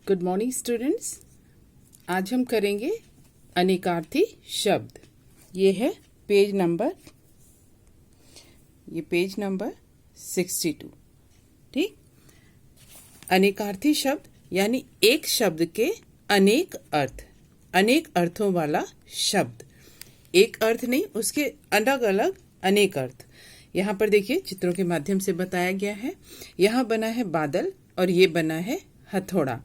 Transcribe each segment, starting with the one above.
Good morning students. आज हम करेंगे अनेकार्थी शब्द। ये है पेज नंबर 62। ठीक, अनेकार्थी शब्द यानी एक शब्द के अनेक अर्थ, अनेक अर्थों वाला शब्द। एक अर्थ नहीं, उसके अलग अलग अनेक अर्थ। यहाँ पर देखिए चित्रों के माध्यम से बताया गया है। यहाँ बना है बादल और ये बना है हथौड़ा।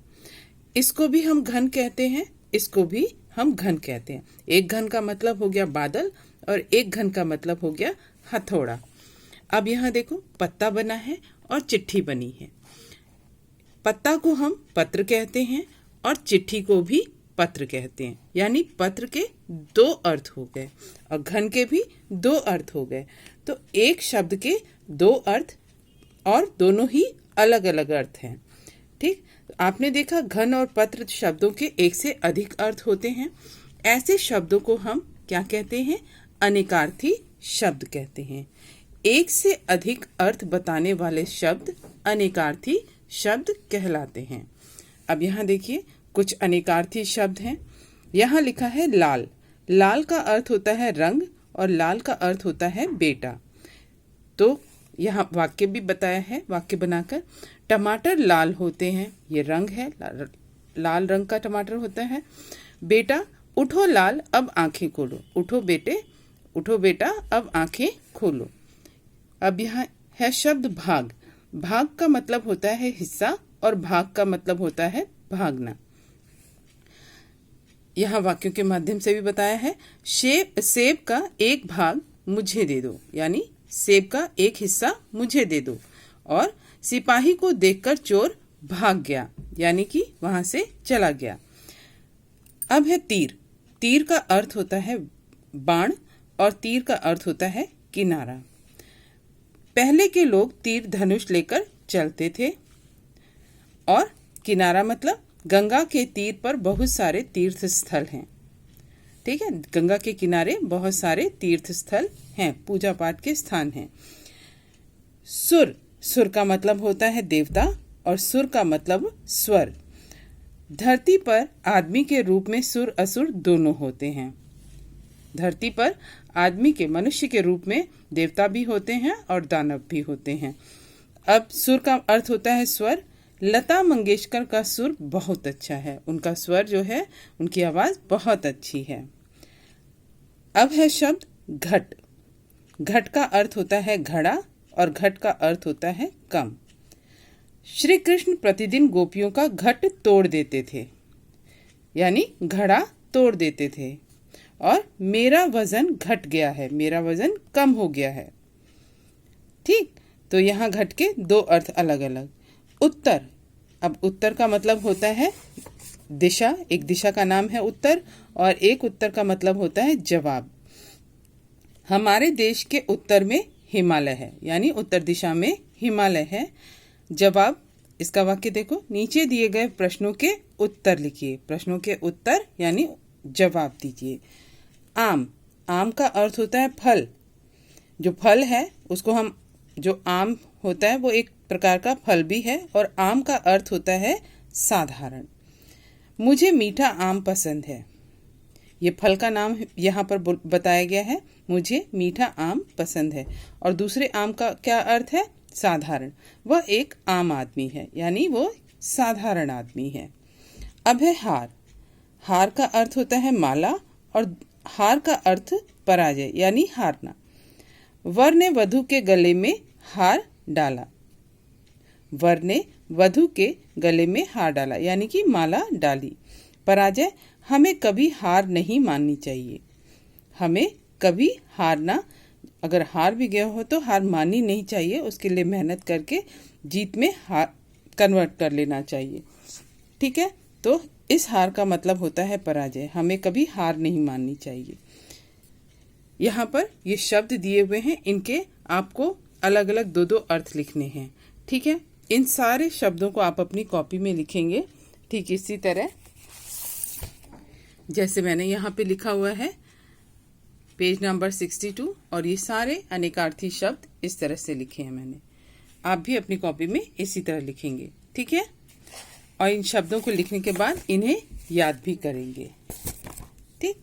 इसको भी हम घन कहते हैं, इसको भी हम घन कहते हैं। एक घन का मतलब हो गया बादल और एक घन का मतलब हो गया हथौड़ा। अब यहाँ देखो पत्ता बना है और चिट्ठी बनी है। पत्ता को हम पत्र कहते हैं और चिट्ठी को भी पत्र कहते हैं, यानी पत्र के दो अर्थ हो गए और घन के भी दो अर्थ हो गए। तो एक शब्द के दो अर्थ और दोनों ही अलग अलग अर्थ हैं। ठीक, आपने देखा घन और पत्र शब्दों के एक से अधिक अर्थ होते हैं। ऐसे शब्दों को हम क्या कहते हैं? अनेकार्थी शब्द कहते हैं। एक से अधिक अर्थ बताने वाले शब्द अनेकार्थी शब्द कहलाते हैं। अब यहाँ देखिए कुछ अनेकार्थी शब्द हैं। यहाँ लिखा है लाल। लाल का अर्थ होता है रंग और लाल का अर्थ होता है बेटा। तो यहाँ वाक्य भी बताया है, वाक्य बनाकर। टमाटर लाल होते हैं, ये रंग है, लाल रंग का टमाटर होता है। बेटा उठो लाल अब आंखें खोलो। उठो बेटा अब आंखें खोलो। अब यहाँ है शब्द भाग। भाग का मतलब होता है हिस्सा और भाग का मतलब होता है भागना। यहाँ वाक्यों के माध्यम से भी बताया है। सेब का एक भाग मुझे दे दो, यानी सेब का एक हिस्सा मुझे दे दो। और सिपाही को देखकर चोर भाग गया, यानी कि वहां से चला गया। अब है तीर। तीर का अर्थ होता है बाण और तीर का अर्थ होता है किनारा। पहले के लोग तीर धनुष लेकर चलते थे। और किनारा मतलब गंगा के तीर पर बहुत सारे तीर्थ स्थल हैं। ठीक है, गंगा के किनारे बहुत सारे तीर्थ स्थल हैं, पूजा पाठ के स्थान हैं। सुर का मतलब होता है देवता और सुर का मतलब स्वर। धरती पर आदमी के रूप में सुर असुर दोनों होते हैं। धरती पर आदमी के, मनुष्य के रूप में देवता भी होते हैं और दानव भी होते हैं। अब सुर का अर्थ होता है स्वर। लता मंगेशकर का सुर बहुत अच्छा है, उनका स्वर जो है, उनकी आवाज बहुत अच्छी है। अब है शब्द घट। घट का अर्थ होता है घड़ा और घट का अर्थ होता है कम। श्री कृष्ण प्रतिदिन गोपियों का घट तोड़ देते थे, यानी घड़ा तोड़ देते थे। और मेरा वजन घट गया है, मेरा वजन कम हो गया है। ठीक, तो यहाँ घट के दो अर्थ अलग अलग। उत्तर। अब उत्तर का मतलब होता है दिशा, एक दिशा का नाम है उत्तर, और एक उत्तर का मतलब होता है जवाब। हमारे देश के उत्तर में हिमालय है, यानी उत्तर दिशा में हिमालय है। जवाब, इसका वाक्य देखो, नीचे दिए गए प्रश्नों के उत्तर लिखिए। प्रश्नों के उत्तर यानी जवाब दीजिए। आम। आम का अर्थ होता है फल। जो फल है उसको हम, जो आम होता है वो एक प्रकार का फल भी है, और आम का अर्थ होता है साधारण। मुझे मीठा आम पसंद है। ये फल का नाम यहाँ पर बताया गया है, मुझे मीठा आम पसंद है। और दूसरे आम का क्या अर्थ है? साधारण। वह एक आम आदमी है, यानी वो साधारण आदमी है। अब है हार। हार का अर्थ होता है माला और हार का अर्थ पराजय, यानी हारना। वर ने वधु के गले में हार डाला। वर ने वधु के गले में हार डाला, यानी कि माला डाली। पराजय, हमें कभी हार नहीं माननी चाहिए। हमें कभी हारना, अगर हार भी गया हो तो हार माननी नहीं चाहिए, उसके लिए मेहनत करके जीत में हार कन्वर्ट कर लेना चाहिए। ठीक है, तो इस हार का मतलब होता है पराजय। हमें कभी हार नहीं माननी चाहिए। यहाँ पर ये शब्द दिए हुए हैं, इनके आपको अलग अलग दो दो अर्थ लिखने हैं। ठीक है, इन सारे शब्दों को आप अपनी कॉपी में लिखेंगे, ठीक इसी तरह जैसे मैंने यहाँ पे लिखा हुआ है, पेज नंबर 62। और ये सारे अनेकार्थी शब्द इस तरह से लिखे हैं मैंने। आप भी अपनी कॉपी में इसी तरह लिखेंगे। ठीक है, और इन शब्दों को लिखने के बाद इन्हें याद भी करेंगे। ठीक।